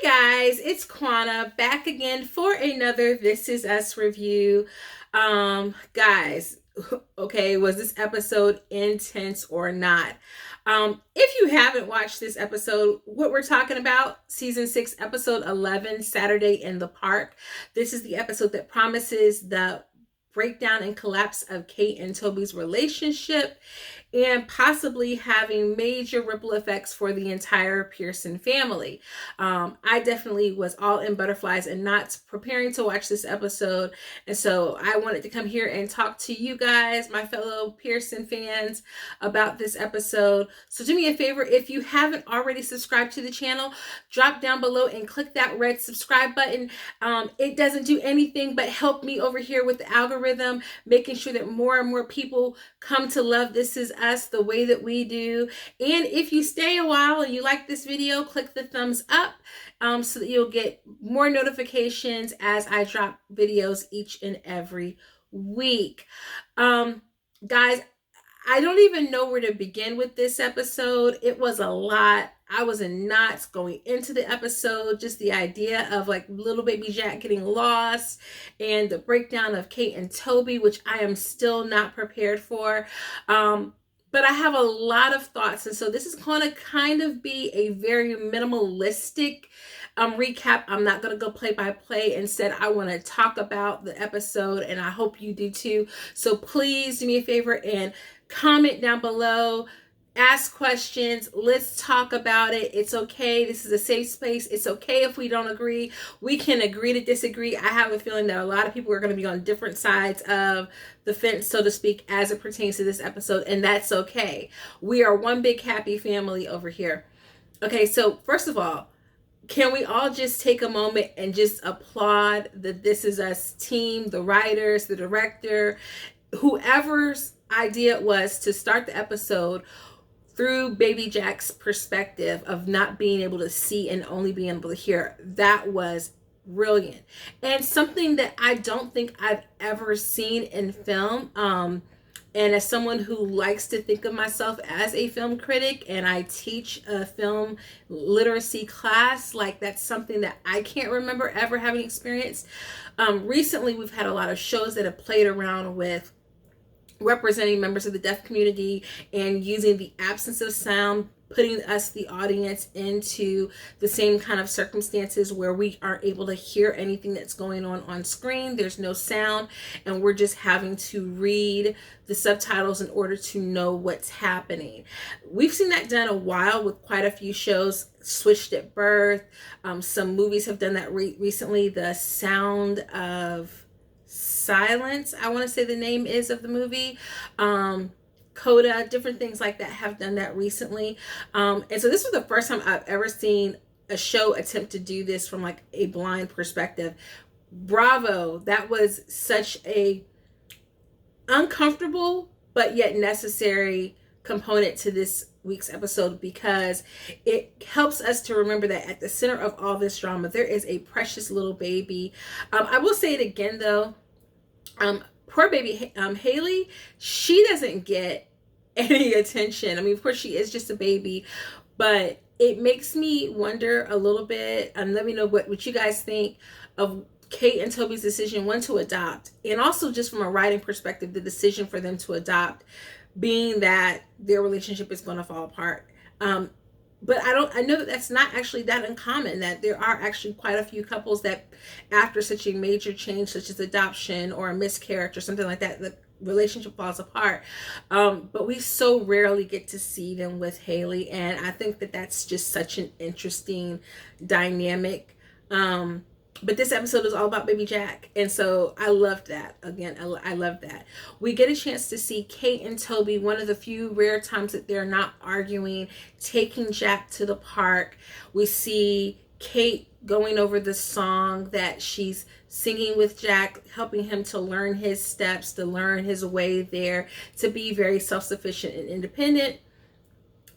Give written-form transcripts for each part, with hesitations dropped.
Guys, it's Quana back again for another This Is Us review. Guys, okay, was this episode intense or not? If you haven't watched this episode, what we're talking about, season 6, episode 11, Saturday in the Park. This is the episode that promises the breakdown and collapse of Kate and Toby's relationship and possibly having major ripple effects for the entire Pearson family. I definitely was all in butterflies and knots preparing to watch this episode. And so I wanted to come here and talk to you guys, my fellow Pearson fans, about this episode. So do me a favor, if you haven't already subscribed to the channel, drop down below and click that red subscribe button. It doesn't do anything but help me over here with the algorithm, making sure that more and more people come to love This Is Us the way that we do. And if you stay a while and you like this video, click the thumbs up so that you'll get more notifications as I drop videos each and every week. Guys, I don't even know where to begin with this episode. It was a lot. I was in knots going into the episode. Just the idea of like little baby Jack getting lost and the breakdown of Kate and Toby, which I am still not prepared for. But I have a lot of thoughts. And so this is going to kind of be a very minimalistic recap. I'm not going to go play by play. Instead, I want to talk about the episode, and I hope you do too. So please do me a favor and comment down below. Ask questions. Let's talk about it. It's okay. This is a safe space. It's okay if we don't agree. We can agree to disagree. I have a feeling that a lot of people are going to be on different sides of the fence, so to speak, as it pertains to this episode, and that's okay. We are one big happy family over here. Okay, so first of all, can we all just take a moment and just applaud the This Is Us team, the writers, the director, whoever's idea it was to start the episode through baby Jack's perspective of not being able to see and only being able to hear. That was brilliant. And something that I don't think I've ever seen in film. And as someone who likes to think of myself as a film critic, and I teach a film literacy class, like that's something that I can't remember ever having experienced. Recently, we've had a lot of shows that have played around with representing members of the deaf community and using the absence of sound, putting us, the audience, into the same kind of circumstances where we aren't able to hear anything that's going on screen. There's no sound, and we're just having to read the subtitles in order to know what's happening. We've seen that done a while with quite a few shows. Switched at Birth. Some movies have done that recently. The Sound of Silence, I want to say the name is of the movie. Coda, different things like that have done that recently. And so this was the first time I've ever seen a show attempt to do this from like a blind perspective. Bravo. That was such a uncomfortable but yet necessary component to this week's episode, because it helps us to remember that at the center of all this drama, there is a precious little baby. I will say it again though. Poor baby Haley, she doesn't get any attention. I mean, of course she is just a baby, but it makes me wonder a little bit, and let me know what you guys think of Kate and Toby's decision, one, to adopt, and also just from a writing perspective, the decision for them to adopt, being that their relationship is going to fall apart. But I know that that's not actually that uncommon, that there are actually quite a few couples that after such a major change, such as adoption or a miscarriage or something like that, the relationship falls apart. But we so rarely get to see them with Haley. And I think that that's just such an interesting dynamic. But this episode is all about baby Jack. And so I loved that. Again, I love that. We get a chance to see Kate and Toby, one of the few rare times that they're not arguing, taking Jack to the park. We see Kate going over the song that she's singing with Jack, helping him to learn his steps, to learn his way there, to be very self-sufficient and independent.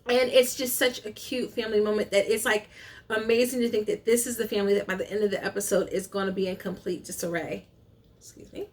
And it's just such a cute family moment that it's like amazing to think that this is the family that by the end of the episode is going to be in complete disarray. Excuse me.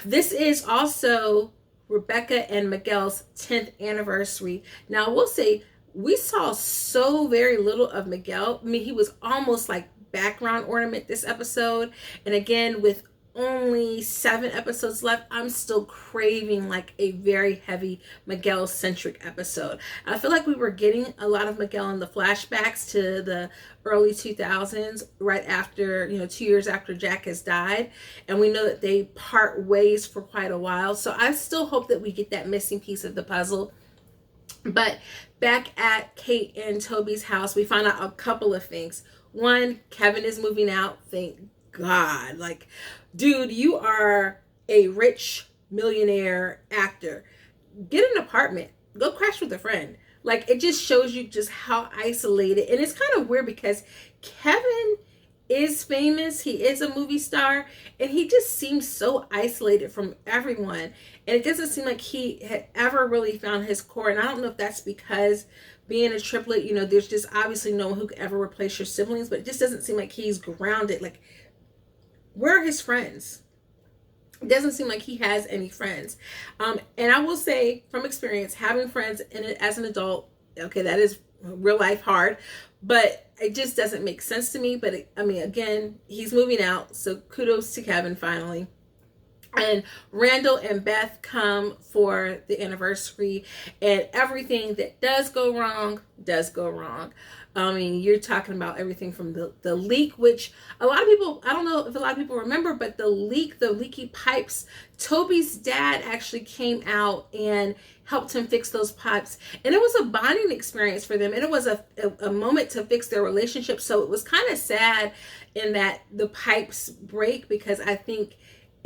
This is also Rebecca and Miguel's 10th anniversary. Now, we'll say we saw so very little of Miguel. I mean, he was almost like background ornament this episode. And again, with only 7 episodes left, I'm still craving like a very heavy Miguel centric episode. I feel like we were getting a lot of Miguel in the flashbacks to the early 2000s, right after, 2 years after Jack has died. And we know that they part ways for quite a while. So I still hope that we get that missing piece of the puzzle. But back at Kate and Toby's house, we find out a couple of things. One, Kevin is moving out. Thank God. Like, dude, you are a rich millionaire actor. Get an apartment. Go crash with a friend. Like, it just shows you just how isolated. And it's kind of weird because Kevin is famous. He is a movie star. And he just seems so isolated from everyone. And it doesn't seem like he had ever really found his core. And I don't know if that's because being a triplet, there's just obviously no one who could ever replace your siblings. But it just doesn't seem like he's grounded. Like, where are his friends? It doesn't seem like he has any friends. And I will say from experience, having friends as an adult, okay, that is real life hard, but it just doesn't make sense to me. But again, he's moving out. So kudos to Kevin finally. And Randall and Beth come for the anniversary, and everything that does go wrong. I mean, you're talking about everything from the leak, which a lot of people, I don't know if a lot of people remember, but the leaky pipes, Toby's dad actually came out and helped him fix those pipes. And it was a bonding experience for them. And it was a moment to fix their relationship. So it was kind of sad in that the pipes break, because I think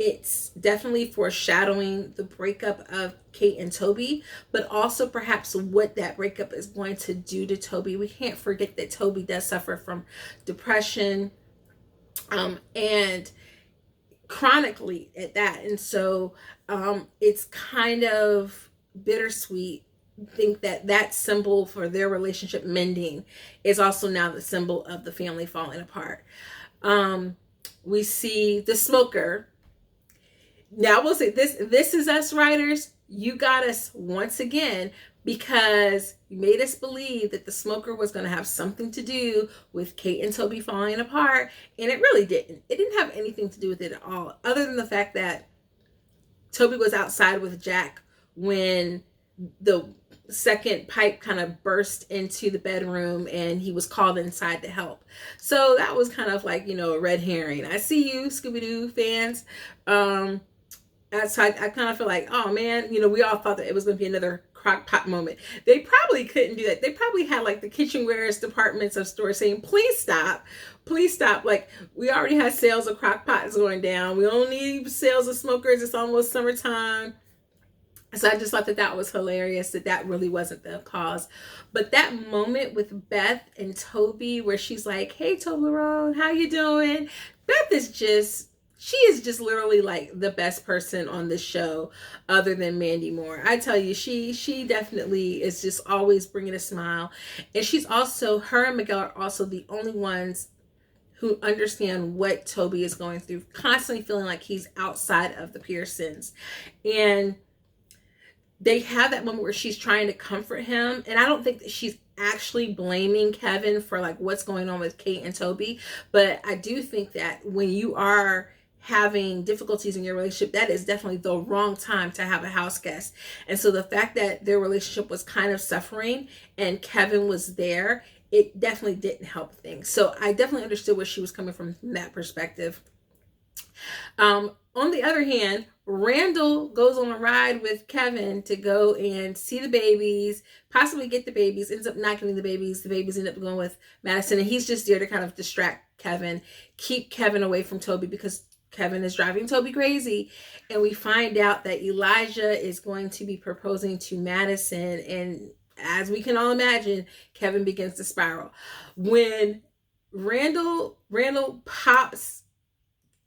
it's definitely foreshadowing the breakup of Kate and Toby, but also perhaps what that breakup is going to do to Toby. We can't forget that Toby does suffer from depression, and chronically at that. And so it's kind of bittersweet. I think that symbol for their relationship mending is also now the symbol of the family falling apart. We see the smoker. Now we'll say this is us writers. You got us once again, because you made us believe that the smoker was going to have something to do with Kate and Toby falling apart. And it really didn't. It didn't have anything to do with it at all, other than the fact that Toby was outside with Jack when the second pipe kind of burst into the bedroom and he was called inside to help. So that was kind of like, a red herring. I see you, Scooby-Doo fans. So I kind of feel like, oh man, we all thought that it was going to be another crock pot moment. They probably couldn't do that. They probably had like the kitchenwares departments of stores saying, please stop. Like, we already had sales of crock pots going down. We don't need sales of smokers. It's almost summertime. So I just thought that was hilarious, that really wasn't the cause. But that moment with Beth and Toby where she's like, hey, Toblerone, how you doing? Beth is she is just literally like the best person on this show other than Mandy Moore. I tell you, she definitely is just always bringing a smile. And her and Miguel are also the only ones who understand what Toby is going through, constantly feeling like he's outside of the Pearsons. And they have that moment where she's trying to comfort him. And I don't think that she's actually blaming Kevin for like what's going on with Kate and Toby. But I do think that when you are having difficulties in your relationship, that is definitely the wrong time to have a house guest. And so the fact that their relationship was kind of suffering and Kevin was there, it definitely didn't help things. So I definitely understood where she was coming from that perspective. On the other hand, Randall goes on a ride with Kevin to go and see the babies, possibly get the babies, ends up not getting the babies. The babies end up going with Madison, and he's just there to kind of distract Kevin, keep Kevin away from Toby, because Kevin is driving Toby crazy. And we find out that Elijah is going to be proposing to Madison, and as we can all imagine, Kevin begins to spiral. When Randall pops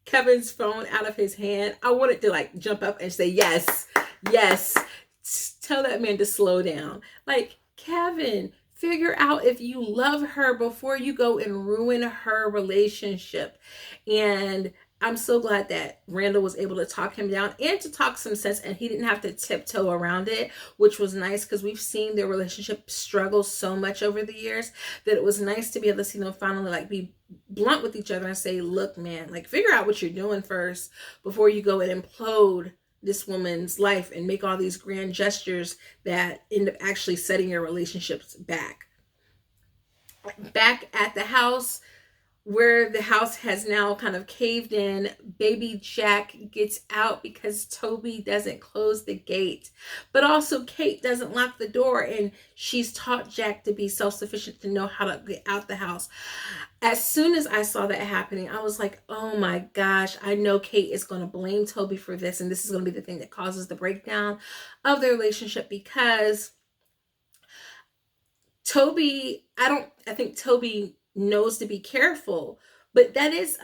Kevin's phone out of his hand, I wanted to like jump up and say, yes, tell that man to slow down. Like, Kevin, figure out if you love her before you go and ruin her relationship. And I'm so glad that Randall was able to talk him down and to talk some sense, and he didn't have to tiptoe around it, which was nice, because we've seen their relationship struggle so much over the years that it was nice to be able to see them finally like be blunt with each other and say, look, man, like figure out what you're doing first before you go and implode this woman's life and make all these grand gestures that end up actually setting your relationships back. Back at the house, where the house has now kind of caved in, baby Jack gets out because Toby doesn't close the gate. But also Kate doesn't lock the door, and she's taught Jack to be self-sufficient, to know how to get out the house. As soon as I saw that happening, I was like, oh my gosh, I know Kate is going to blame Toby for this, and this is going to be the thing that causes the breakdown of the relationship, because Toby, I think Toby knows to be careful, but that is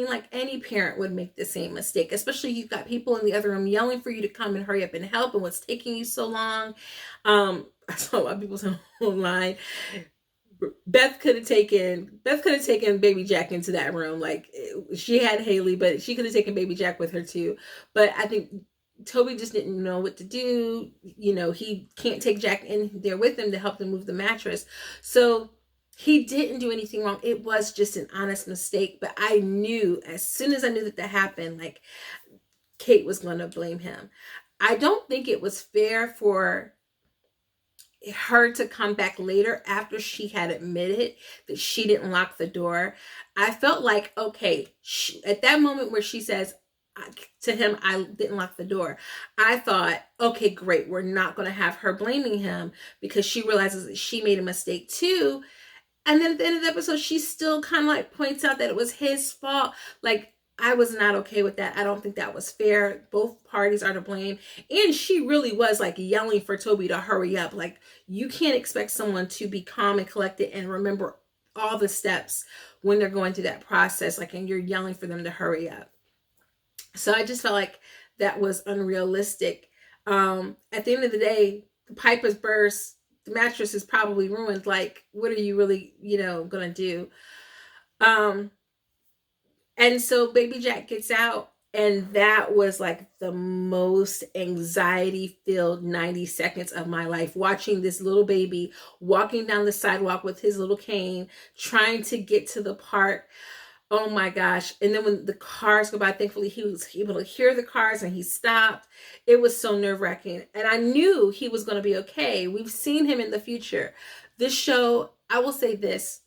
like any parent would make the same mistake, especially you've got people in the other room yelling for you to come and hurry up and help, and what's taking you so long. I saw a lot of people saying online, Beth could have taken baby Jack into that room. Like, she had Haley, but she could have taken baby Jack with her too. But I think Toby just didn't know what to do. He can't take Jack in there with him to help them move the mattress. So he didn't do anything wrong. It was just an honest mistake. But I knew, as soon as I knew that happened, like, Kate was going to blame him. I don't think it was fair for her to come back later after she had admitted that she didn't lock the door. I felt like, okay, at that moment where she says to him, I didn't lock the door, I thought, okay, great, we're not going to have her blaming him because she realizes that she made a mistake too. And then at the end of the episode, she still kind of like points out that it was his fault. Like, I was not okay with that. I don't think that was fair. Both parties are to blame. And she really was like yelling for Toby to hurry up. Like, you can't expect someone to be calm and collected and remember all the steps when they're going through that process. Like, and you're yelling for them to hurry up. So I just felt like that was unrealistic. At the end of the day, the pipe has burst. The mattress is probably ruined. Like, what are you really, gonna do? And so baby Jack gets out, and that was like the most anxiety-filled 90 seconds of my life, watching this little baby walking down the sidewalk with his little cane, trying to get to the park. Oh my gosh. And then when the cars go by, thankfully he was able to hear the cars and he stopped. It was so nerve-wracking. And I knew he was going to be okay. We've seen him in the future. This show, I will say this,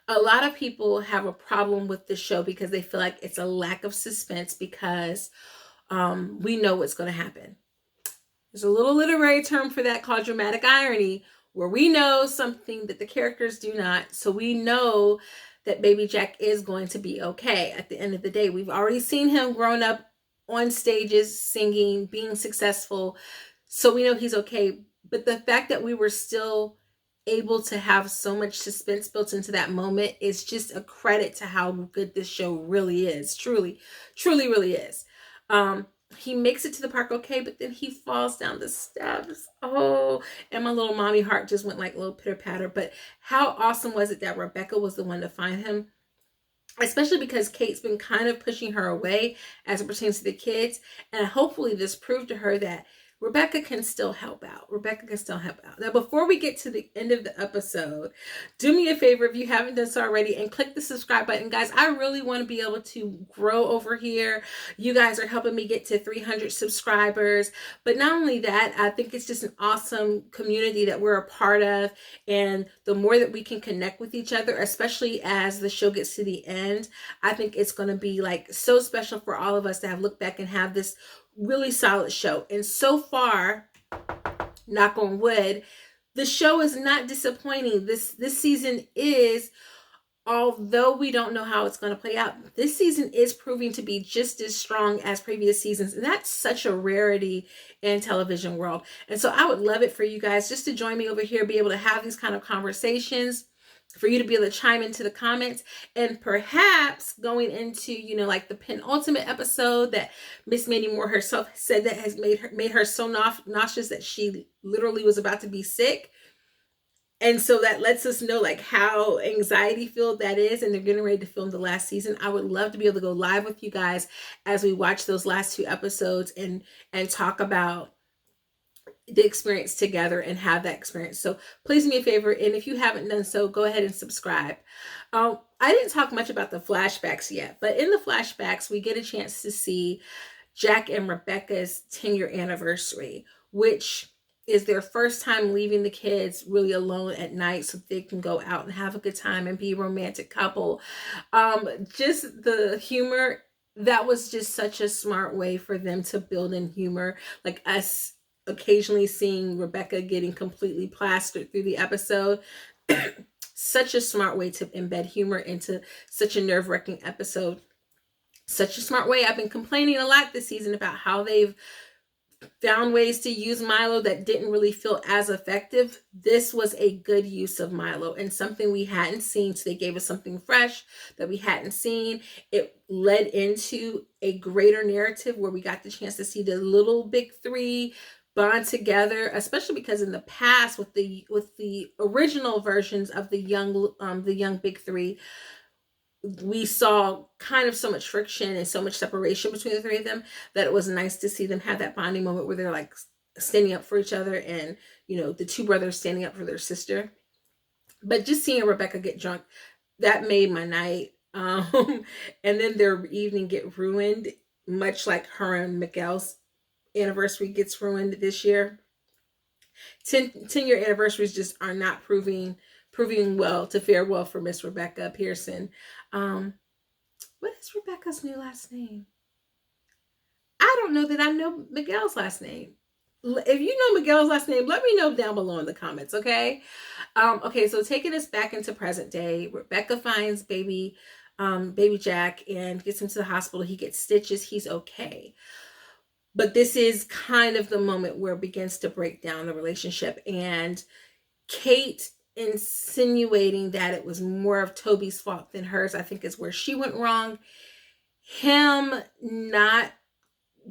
a lot of people have a problem with the show because they feel like it's a lack of suspense, because we know what's going to happen. There's a little literary term for that called dramatic irony, where we know something that the characters do not. So we know that baby Jack is going to be okay at the end of the day. We've already seen him grown up on stages, singing, being successful. So we know he's okay. But the fact that we were still able to have so much suspense built into that moment is just a credit to how good this show really is. Truly, truly, really is. He makes it to the park okay, but then he falls down the steps. Oh, and my little mommy heart just went like a little pitter patter. But how awesome was it that Rebecca was the one to find him? Especially because Kate's been kind of pushing her away as it pertains to the kids. And hopefully this proved to her that Rebecca can still help out. Now, before we get to the end of the episode, do me a favor if you haven't done so already and click the subscribe button. Guys, I really want to be able to grow over here. You guys are helping me get to 300 subscribers. But not only that, I think it's just an awesome community that we're a part of. And the more that we can connect with each other, especially as the show gets to the end, I think it's going to be like so special for all of us to have looked back and have this really solid show. And so far, knock on wood, the show is not disappointing. This season is, although we don't know how it's going to play out, this season is proving to be just as strong as previous seasons. And that's such a rarity in television world. And so I would love it for you guys just to join me over here, be able to have these kind of conversations, for you to be able to chime into the comments, and perhaps going into, like the penultimate episode that Miss Mandy Moore herself said that has made her so nauseous that she literally was about to be sick. And so that lets us know like how anxiety filled that is, and they're getting ready to film the last season. I would love to be able to go live with you guys as we watch those last 2 episodes and talk about the experience together and have that experience. So please do me a favor, and if you haven't done so, go ahead and subscribe. I didn't talk much about the flashbacks yet, but in the flashbacks we get a chance to see Jack and Rebecca's 10-year anniversary, which is their first time leaving the kids really alone at night so they can go out and have a good time and be a romantic couple. Just the humor, that was just such a smart way for them to build in humor, like us occasionally seeing Rebecca getting completely plastered through the episode. Such a smart way to embed humor into such a nerve-wracking episode. Such a smart way. I've been complaining a lot this season about how they've found ways to use Milo that didn't really feel as effective. This was a good use of Milo and something we hadn't seen. So they gave us something fresh that we hadn't seen. It led into a greater narrative where we got the chance to see the little big three bond together, especially because in the past with the original versions of the young big three, we saw kind of so much friction and so much separation between the three of them that it was nice to see them have that bonding moment where they're like standing up for each other, and the two brothers standing up for their sister. But just seeing Rebecca get drunk, that made my night. And then their evening get ruined, much like her and Miguel's anniversary gets ruined this year. 10-year anniversaries just are not proving well to fare well for Miss Rebecca Pearson. What is Rebecca's new last name? I don't know that I know Miguel's last name. If you know Miguel's last name, let me know down below in the comments, okay? Okay, so taking us back into present day, Rebecca finds baby Jack and gets him to the hospital. He gets stitches. He's okay. But this is kind of the moment where it begins to break down the relationship, and Kate insinuating that it was more of Toby's fault than hers, I think, is where she went wrong. Him not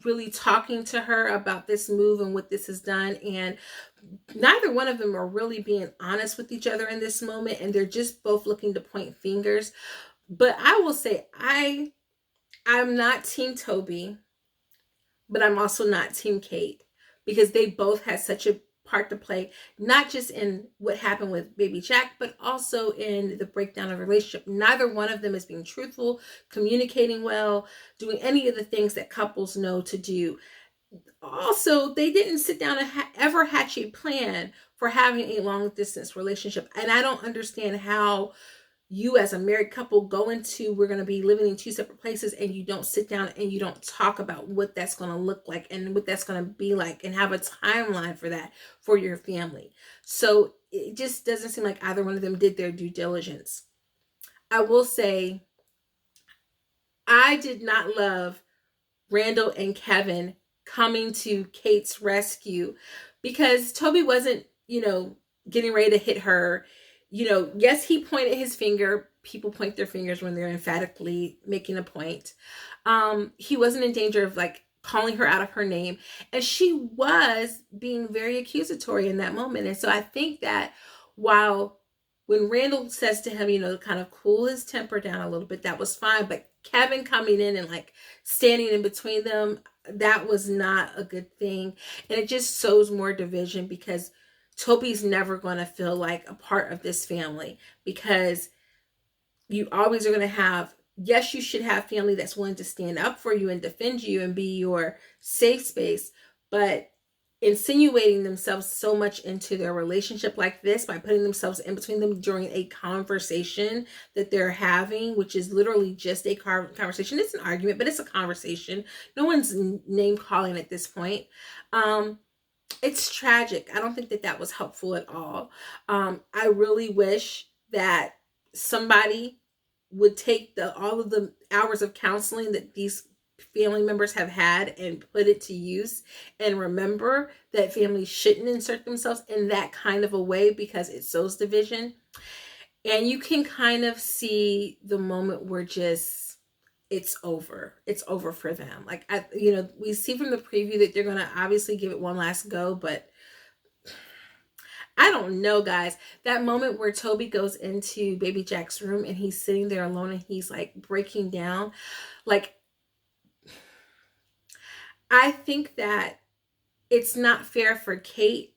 really talking to her about this move and what this has done, and neither one of them are really being honest with each other in this moment, and they're just both looking to point fingers. But I will say I'm not Team Toby, but I'm also not Team Kate, because they both had such a part to play, not just in what happened with baby Jack, but also in the breakdown of the relationship. Neither one of them is being truthful, communicating well, doing any of the things that couples know to do. Also, they didn't sit down and ever hatch a plan for having a long distance relationship. And I don't understand how you as a married couple go into, we're going to be living in 2 separate places, and you don't sit down and you don't talk about what that's going to look like and what that's going to be like and have a timeline for that for your family. So it just doesn't seem like either one of them did their due diligence. I will say I did not love Randall and Kevin coming to Kate's rescue, because Toby wasn't, getting ready to hit her. Yes, he pointed his finger. People point their fingers when they're emphatically making a point. He wasn't in danger of like calling her out of her name, and she was being very accusatory in that moment. And so I think that while when Randall says to him, kind of cool his temper down a little bit, that was fine. But Kevin coming in and like standing in between them, that was not a good thing. And it just sows more division, because Toby's never going to feel like a part of this family, because you always are going to have, yes, you should have family that's willing to stand up for you and defend you and be your safe space, but insinuating themselves so much into their relationship like this by putting themselves in between them during a conversation that they're having, which is literally just a conversation. It's an argument, but it's a conversation. No one's name calling at this point. It's tragic. I don't think that was helpful at all. I really wish that somebody would take all of the hours of counseling that these family members have had and put it to use, and remember that families shouldn't insert themselves in that kind of a way, because it sows division. And you can kind of see the moment where it's over for them. Like, we see from the preview that they're going to obviously give it one last go, but I don't know, guys. That moment where Toby goes into baby Jack's room and he's sitting there alone and he's like breaking down. Like, I think that it's not fair for Kate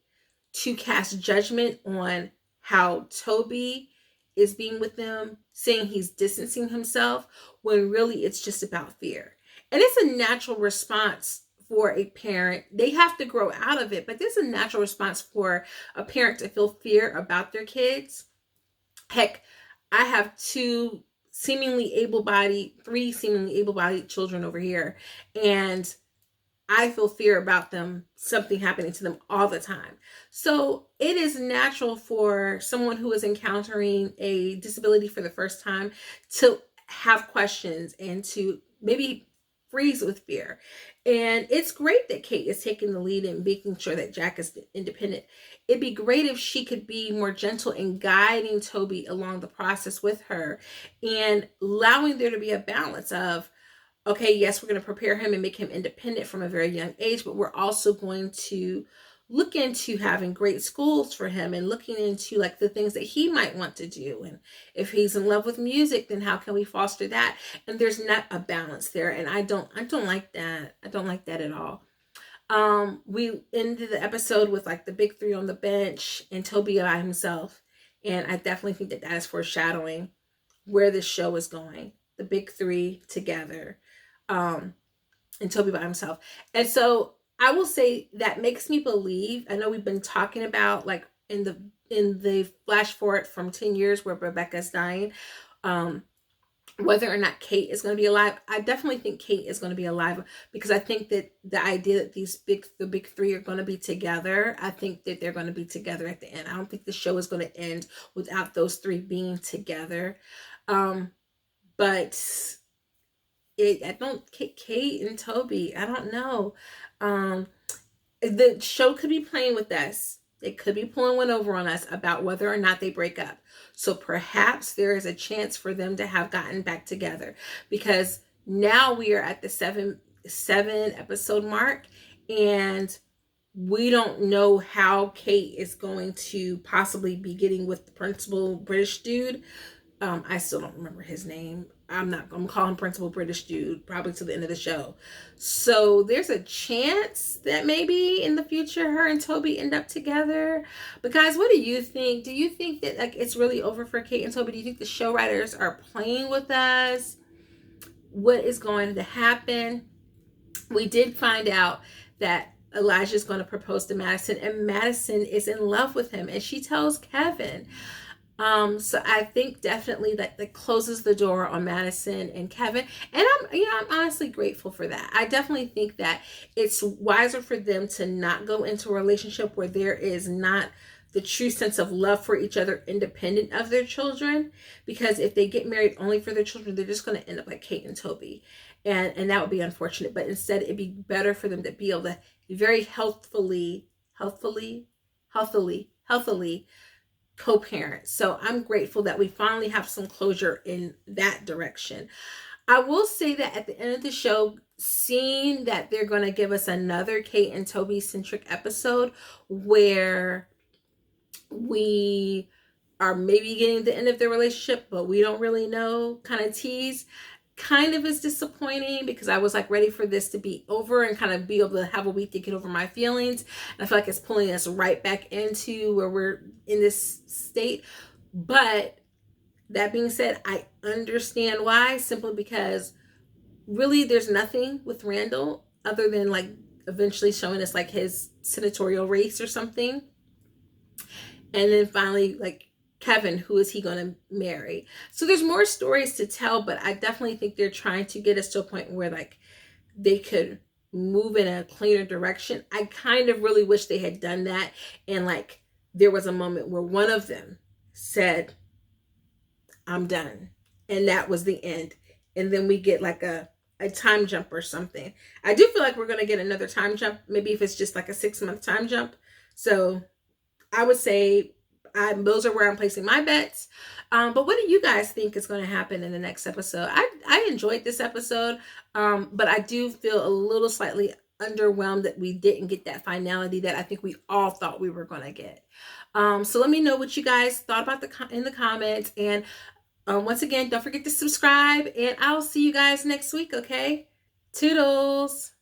to cast judgment on how Toby is being with them, saying he's distancing himself, when really it's just about fear. And it's a natural response for a parent. They have to grow out of it, but there's a natural response for a parent to feel fear about their kids. Heck, I have three seemingly able-bodied children over here, and I feel fear about them, something happening to them all the time. So it is natural for someone who is encountering a disability for the first time to have questions and to maybe freeze with fear. And it's great that Kate is taking the lead and making sure that Jack is independent. It'd be great if she could be more gentle in guiding Toby along the process with her and allowing there to be a balance of, okay, yes, we're going to prepare him and make him independent from a very young age, but we're also going to look into having great schools for him and looking into like the things that he might want to do. And if he's in love with music, then how can we foster that? And there's not a balance there. And I don't like that. I don't like that at all. We ended the episode with like the big three on the bench and Toby by himself. And I definitely think that is foreshadowing where this show is going. The big three together. And Toby by himself. And so I will say that makes me believe, I know we've been talking about like in the flash forward from 10 years where Rebecca's dying, whether or not Kate is going to be alive. I definitely think Kate is going to be alive, because I think that the idea that the big three are going to be together, I think that they're going to be together at the end. I don't think the show is going to end without those three being together. But Kate and Toby, I don't know. The show could be playing with us. It could be pulling one over on us about whether or not they break up. So perhaps there is a chance for them to have gotten back together, because now we are at the seven episode mark, and we don't know how Kate is going to possibly be getting with the principal British dude. I still don't remember his name. I'm gonna call him Principal British Dude probably to the end of the show. So there's a chance that maybe in the future her and Toby end up together. But guys, what do you think? Do you think that like it's really over for Kate and Toby? Do you think the show writers are playing with us? What is going to happen? We did find out that Elijah is going to propose to Madison, and Madison is in love with him, and she tells Kevin. So I think definitely that closes the door on Madison and Kevin. And I'm honestly grateful for that. I definitely think that it's wiser for them to not go into a relationship where there is not the true sense of love for each other independent of their children. Because if they get married only for their children, they're just going to end up like Kate and Toby. And that would be unfortunate. But instead, it'd be better for them to be able to very healthfully co-parent. So I'm grateful that we finally have some closure in that direction. I will say that at the end of the show, seeing that they're going to give us another Kate and Toby centric episode where we are maybe getting the end of their relationship, but we don't really know, kind of tease, kind of is disappointing, because I was like ready for this to be over and kind of be able to have a week to get over my feelings. And I feel like it's pulling us right back into where we're in this state. But that being said, I understand why, simply because really there's nothing with Randall other than like eventually showing us like his senatorial race or something. And then finally like Kevin, who is he going to marry? So there's more stories to tell, but I definitely think they're trying to get us to a point where like they could move in a cleaner direction. I kind of really wish they had done that, and like there was a moment where one of them said, I'm done, and that was the end. And then we get like a time jump or something. I do feel like we're going to get another time jump, maybe if it's just like a 6-month time jump. So I would say those are where I'm placing my bets. But what do you guys think is going to happen in the next episode? I enjoyed this episode, but I do feel a little slightly underwhelmed that we didn't get that finality that I think we all thought we were going to get. So let me know what you guys thought about in the comments. And once again, don't forget to subscribe, and I'll see you guys next week, okay? Toodles!